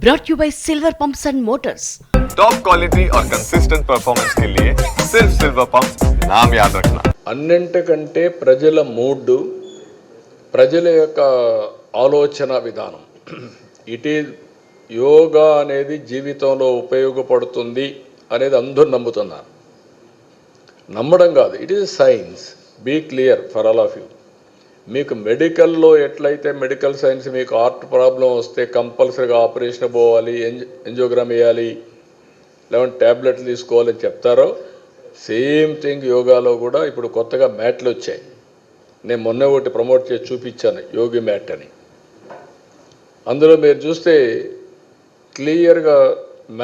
brought you by Silver Pumps and Motors. Top quality और consistent performance के लिए सिर्फ सिल्वर पंप्स नाम याद रखना. అన్నింటికంటే ప్రజల మూడ్, ప్రజల యొక్క ఆలోచన విధానం, ఇట్ ఈజ్ యోగా అనేది జీవితంలో ఉపయోగపడుతుంది అనేది అందరూ నమ్ముతున్నారు. నమ్మడం కాదు, it is science. Be clear for all of you. మీకు మెడికల్లో ఎట్లయితే మెడికల్ సైన్స్ మీకు హార్ట్ ప్రాబ్లం వస్తే కంపల్సరీగా ఆపరేషన్ పోవాలి, ఎంజియోగ్రామ్ వేయాలి, లేదంటే ట్యాబ్లెట్లు తీసుకోవాలని చెప్తారో, సేమ్ థింగ్ యోగాలో కూడా ఇప్పుడు కొత్తగా మ్యాట్లు వచ్చాయి. నేను మొన్న ఒకటి ప్రమోట్ చేసి చూపించాను, యోగి మ్యాట్ అని. అందులో మీరు చూస్తే క్లియర్గా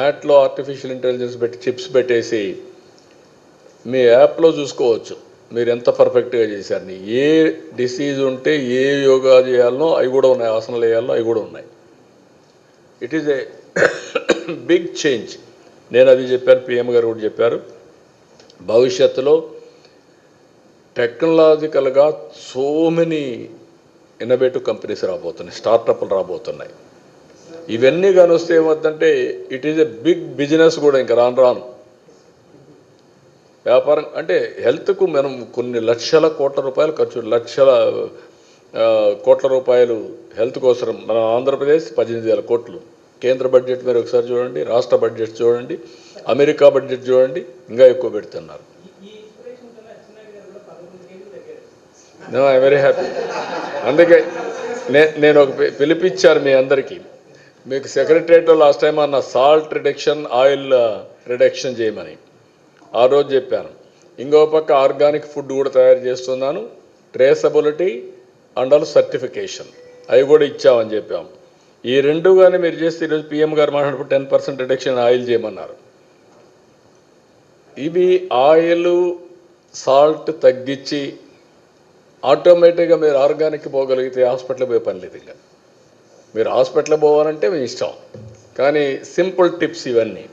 మ్యాట్లో ఆర్టిఫిషియల్ ఇంటెలిజెన్స్ పెట్టి చిప్స్ పెట్టేసి మీ యాప్లో చూసుకోవచ్చు మీరు ఎంత పర్ఫెక్ట్గా చేశారని. ఏ డిసీజ్ ఉంటే ఏ యోగా చేయాలనో అవి కూడా ఉన్నాయి, ఆసనాలు వేయాలనో అవి కూడా ఉన్నాయి. It is a big change. నేను అది చెప్పాను, పిఎం గారు కూడా చెప్పారు. భవిష్యత్తులో టెక్నాలజికల్గా సో మెనీ ఇన్నోవేటివ్ కంపెనీస్ రాబోతున్నాయి, స్టార్టప్లు రాబోతున్నాయి. ఇవన్నీ కానీ వస్తే ఏమవుతుందంటే it is a big business కూడా. ఇంకా రాను రాను వ్యాపారం అంటే హెల్త్కు మనం కొన్ని లక్షల కోట్ల రూపాయలు ఖర్చు, లక్షల కోట్ల రూపాయలు హెల్త్ కోసం. మన ఆంధ్రప్రదేశ్ 18,000 కోట్లు కేంద్ర బడ్జెట్ మీరు ఒకసారి చూడండి, రాష్ట్ర బడ్జెట్ చూడండి, అమెరికా బడ్జెట్ చూడండి, ఇంకా ఎక్కువ పెడుతున్నారు. I very happy. అందుకే నేను ఒక పిలిపించాను మీ అందరికీ. మీకు సెక్రటరియట్లో లాస్ట్ టైం అన్న సాల్ట్ రిడక్షన్, ఆయిల్ రిడక్షన్ చేయమని ఆ రోజు చెప్పాను. ఇంకో పక్క ఆర్గానిక్ ఫుడ్ కూడా తయారు చేస్తున్నాను, ట్రేసబిలిటీ అండ్ ఆల్ సర్టిఫికేషన్ అవి కూడా ఇచ్చామని చెప్పాము. ఈ రెండు కానీ మీరు చేస్తే ఈరోజు పిఎం గారు మాట్లాడినప్పుడు 10% రిడక్షన్ ఆయిల్ చేయమన్నారు. ఇవి ఆయిల్ సాల్ట్ తగ్గించి ఆటోమేటిక్గా మీరు ఆర్గానిక్ పోగలిగితే హాస్పిటల్కి పోయే పని లేదు. ఇంకా మీరు హాస్పిటల్కి పోవాలంటే మీ ఇష్టం, కానీ సింపుల్ టిప్స్ ఇవన్నీ.